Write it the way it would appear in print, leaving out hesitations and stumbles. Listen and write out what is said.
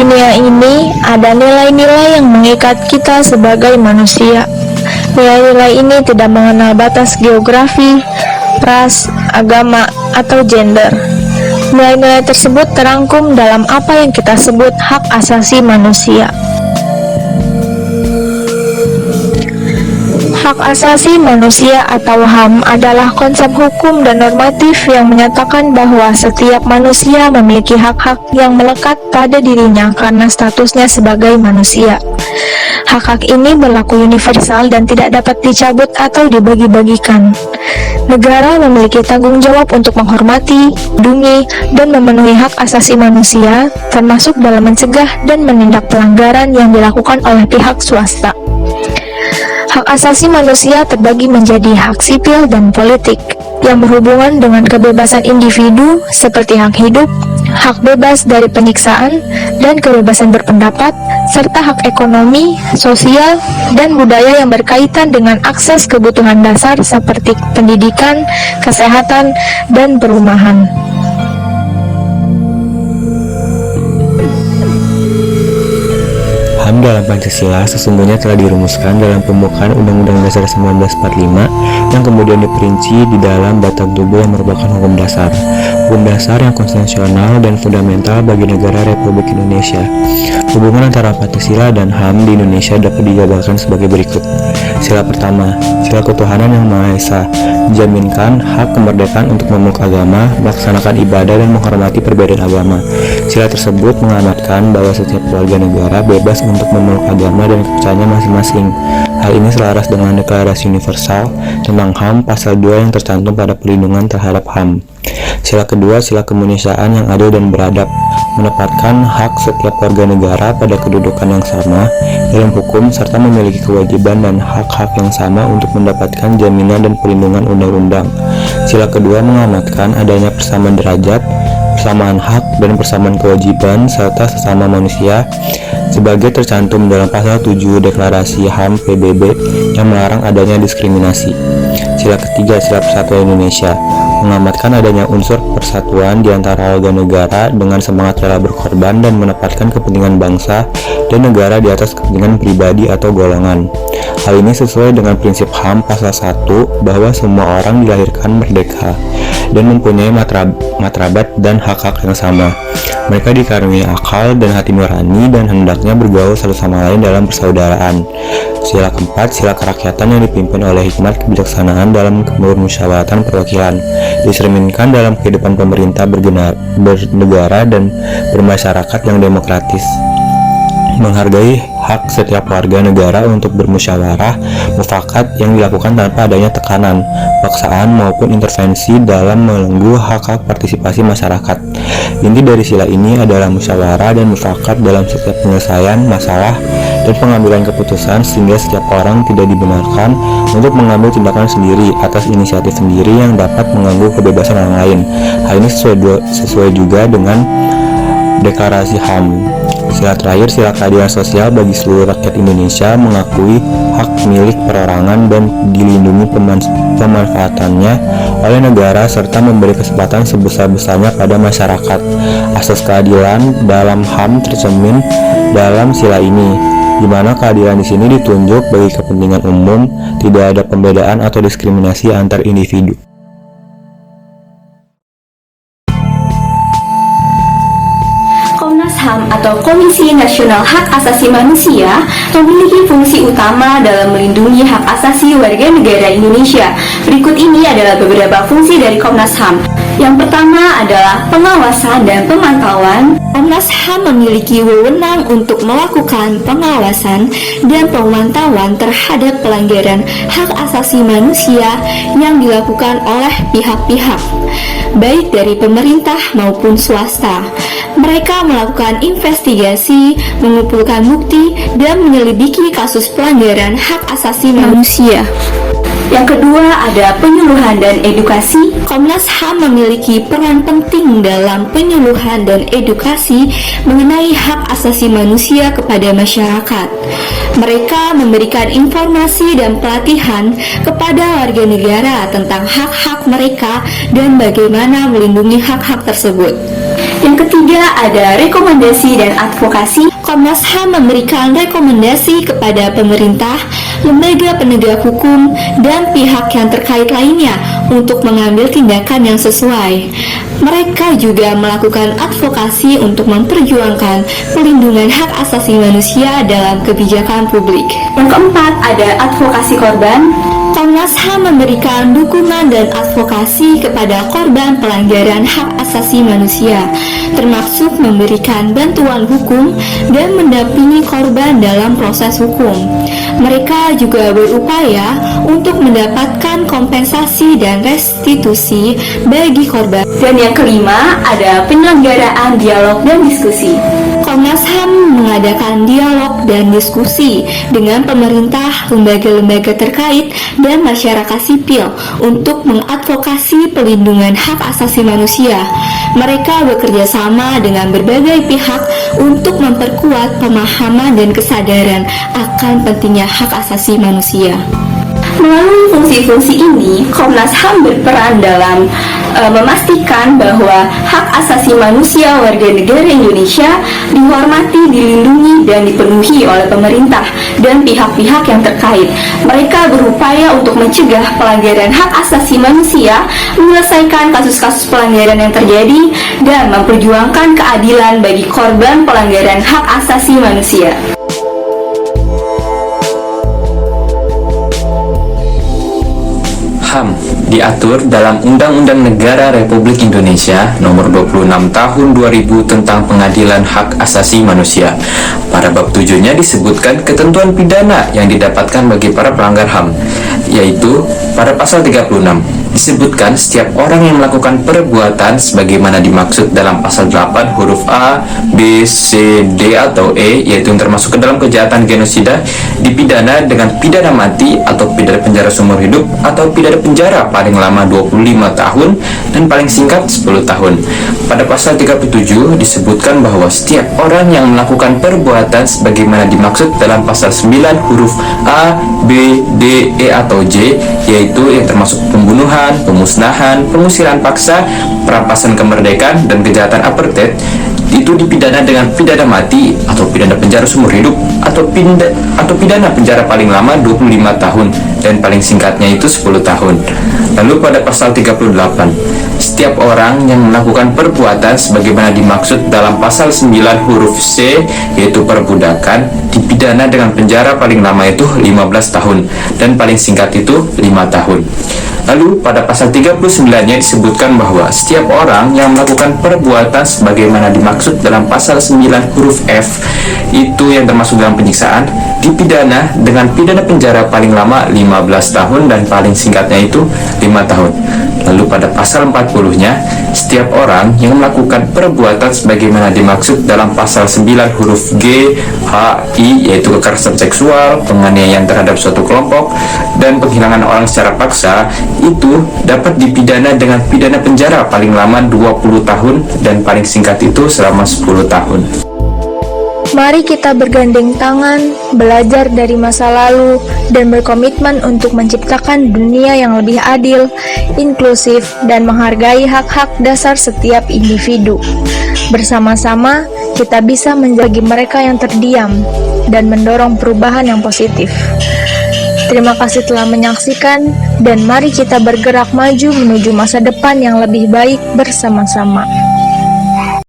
dunia ini ada nilai-nilai yang mengikat kita sebagai manusia. Nilai-nilai ini tidak mengenal batas geografi, ras, agama, atau gender. Nilai-nilai tersebut terangkum dalam apa yang kita sebut hak asasi manusia. Hak asasi manusia atau HAM adalah konsep hukum dan normatif yang menyatakan bahwa setiap manusia memiliki hak-hak yang melekat pada dirinya karena statusnya sebagai manusia. Hak-hak ini berlaku universal dan tidak dapat dicabut atau dibagi-bagikan. Negara memiliki tanggung jawab untuk menghormati, melindungi, dan memenuhi hak asasi manusia, termasuk dalam mencegah dan menindak pelanggaran yang dilakukan oleh pihak swasta. Hak asasi manusia terbagi menjadi hak sipil dan politik, yang berhubungan dengan kebebasan individu seperti hak hidup, hak bebas dari penyiksaan, dan kebebasan berpendapat, serta hak ekonomi, sosial, dan budaya yang berkaitan dengan akses kebutuhan dasar seperti pendidikan, kesehatan, dan perumahan. HAM dalam Pancasila sesungguhnya telah dirumuskan dalam pembukaan Undang-Undang Dasar 1945 yang kemudian diperinci di dalam batang tubuh yang merupakan hukum dasar yang konstitusional dan fundamental bagi negara Republik Indonesia. Hubungan antara Pancasila dan HAM di Indonesia dapat dijabarkan sebagai berikut. Sila pertama, sila ketuhanan yang Maha Esa, menjaminkan hak kemerdekaan untuk memeluk agama, melaksanakan ibadah, dan menghormati perbedaan agama. Sila tersebut mengamanatkan bahwa setiap warga negara bebas untuk memeluk agama dan kepercayaannya masing-masing. Hal ini selaras dengan Deklarasi Universal tentang HAM pasal 2 yang tercantum pada perlindungan terhadap HAM. Sila kedua, sila kemanusiaan yang adil dan beradab, menempatkan hak setiap warga negara pada kedudukan yang sama dalam hukum serta memiliki kewajiban dan hak-hak yang sama untuk mendapatkan jaminan dan perlindungan undang-undang. Sila kedua mengamanatkan adanya persamaan derajat, persamaan hak, dan persamaan kewajiban serta sesama manusia sebagai tercantum dalam pasal 7 Deklarasi HAM PBB yang melarang adanya diskriminasi. Sila ketiga, sila persatuan Indonesia, mengamanatkan adanya unsur persatuan di antara warga negara dengan semangat rela berkorban dan menempatkan kepentingan bangsa dan negara di atas kepentingan pribadi atau golongan. Hal ini sesuai dengan prinsip HAM pasal 1 bahwa semua orang dilahirkan merdeka dan mempunyai martabat dan hak-hak yang sama. Mereka dikaruniai akal dan hati nurani dan hendaknya bergaul satu sama lain dalam persaudaraan. Sila keempat, sila kerakyatan yang dipimpin oleh hikmat kebijaksanaan dalam permusyawaratan perwakilan, dicerminkan dalam kehidupan pemerintah bernegara dan bermasyarakat yang demokratis. Menghargai hak setiap warga negara untuk bermusyawarah mufakat yang dilakukan tanpa adanya tekanan, paksaan maupun intervensi dalam melenggu hak-hak partisipasi masyarakat. Inti dari sila ini adalah musyawarah dan mufakat dalam setiap penyelesaian masalah dan pengambilan keputusan sehingga setiap orang tidak dibenarkan untuk mengambil tindakan sendiri atas inisiatif sendiri yang dapat mengganggu kebebasan orang lain. Hal ini sesuai juga dengan Deklarasi HAM. Sila terakhir, sila keadilan sosial bagi seluruh rakyat Indonesia, mengakui hak milik perorangan dan dilindungi pemanfaatannya oleh negara serta memberi kesempatan sebesar-besarnya pada masyarakat. Asas keadilan dalam HAM tercermin dalam sila ini, di mana keadilan di sini ditunjuk bagi kepentingan umum, tidak ada pembedaan atau diskriminasi antar individu. HAM atau Komisi Nasional Hak Asasi Manusia memiliki fungsi utama dalam melindungi hak asasi warga negara Indonesia. Berikut ini adalah beberapa fungsi dari Komnas HAM. Yang pertama adalah pengawasan dan pemantauan. Komnas HAM memiliki wewenang untuk melakukan pengawasan dan pemantauan terhadap pelanggaran hak asasi manusia yang dilakukan oleh pihak-pihak, baik dari pemerintah maupun swasta. Mereka melakukan investigasi, mengumpulkan bukti, dan menyelidiki kasus pelanggaran hak asasi manusia. Yang kedua ada penyuluhan dan edukasi. Komnas HAM memiliki peran penting dalam penyuluhan dan edukasi mengenai hak asasi manusia kepada masyarakat. Mereka memberikan informasi dan pelatihan kepada warga negara tentang hak-hak mereka dan bagaimana melindungi hak-hak tersebut. Yang ketiga ada rekomendasi dan advokasi. Komnas HAM memberikan rekomendasi kepada pemerintah, lembaga penegak hukum, dan pihak yang terkait lainnya untuk mengambil tindakan yang sesuai. Mereka juga melakukan advokasi untuk memperjuangkan pelindungan hak asasi manusia dalam kebijakan publik. Yang keempat ada advokasi korban. Komnas HAM memberikan dukungan dan advokasi kepada korban pelanggaran hak asasi manusia, termasuk memberikan bantuan hukum dan mendampingi korban dalam proses hukum. Mereka juga berupaya untuk mendapatkan kompensasi dan restitusi bagi korban. Dan yang kelima ada penyelenggaraan dialog dan diskusi. Komnas HAM mengadakan dialog dan diskusi dengan pemerintah, lembaga-lembaga terkait, dan masyarakat sipil untuk mengadvokasi pelindungan hak asasi manusia. Mereka bekerja sama dengan berbagai pihak untuk memperkuat pemahaman dan kesadaran akan pentingnya hak asasi manusia. Melalui fungsi-fungsi ini, Komnas HAM berperan dalam memastikan bahwa hak asasi manusia warga negara Indonesia dihormati, dilindungi, dan dipenuhi oleh pemerintah dan pihak-pihak yang terkait. Mereka berupaya untuk mencegah pelanggaran hak asasi manusia, menyelesaikan kasus-kasus pelanggaran yang terjadi, dan memperjuangkan keadilan bagi korban pelanggaran hak asasi manusia. HAM diatur dalam Undang-Undang Negara Republik Indonesia Nomor 26 Tahun 2000 tentang Pengadilan Hak Asasi Manusia. Pada bab 7-nya disebutkan ketentuan pidana yang didapatkan bagi para pelanggar HAM, yaitu pada pasal 36 disebutkan setiap orang yang melakukan perbuatan sebagaimana dimaksud dalam pasal 8 huruf A, B, C, D, atau E, yaitu yang termasuk ke dalam kejahatan genosida, dipidana dengan pidana mati atau pidana penjara seumur hidup atau pidana penjara paling lama 25 tahun dan paling singkat 10 tahun. Pada pasal 37 disebutkan bahwa setiap orang yang melakukan perbuatan sebagaimana dimaksud dalam pasal 9 huruf A, B, D, E, atau J, yaitu yang termasuk pembunuhan, pemusnahan, pengusiran paksa, perampasan kemerdekaan, dan kejahatan apartheid, itu dipidana dengan pidana mati atau pidana penjara seumur hidup atau pidana penjara paling lama 25 tahun dan paling singkatnya itu 10 tahun. Lalu pada pasal 38, setiap orang yang melakukan perbuatan sebagaimana dimaksud dalam pasal 9 huruf C, yaitu perbudakan, dipidana dengan penjara paling lama itu 15 tahun dan paling singkat itu 5 tahun. Lalu pada pasal 39-nya disebutkan bahwa setiap orang yang melakukan perbuatan sebagaimana dimaksud dalam pasal 9 huruf F, itu yang termasuk dalam penyiksaan, dipidana dengan pidana penjara paling lama 15 tahun dan paling singkatnya itu 5 tahun. Lalu pada pasal 40-nya, setiap orang yang melakukan perbuatan sebagaimana dimaksud dalam pasal 9 huruf G, H, I, yaitu kekerasan seksual, penganiayaan terhadap suatu kelompok, dan penghilangan orang secara paksa, itu dapat dipidana dengan pidana penjara paling lama 20 tahun dan paling singkat itu selama 10 tahun. Mari kita bergandeng tangan, belajar dari masa lalu, dan berkomitmen untuk menciptakan dunia yang lebih adil, inklusif, dan menghargai hak-hak dasar setiap individu. Bersama-sama, kita bisa menjadi mereka yang terdiam dan mendorong perubahan yang positif. Terima kasih telah menyaksikan, dan mari kita bergerak maju menuju masa depan yang lebih baik bersama-sama.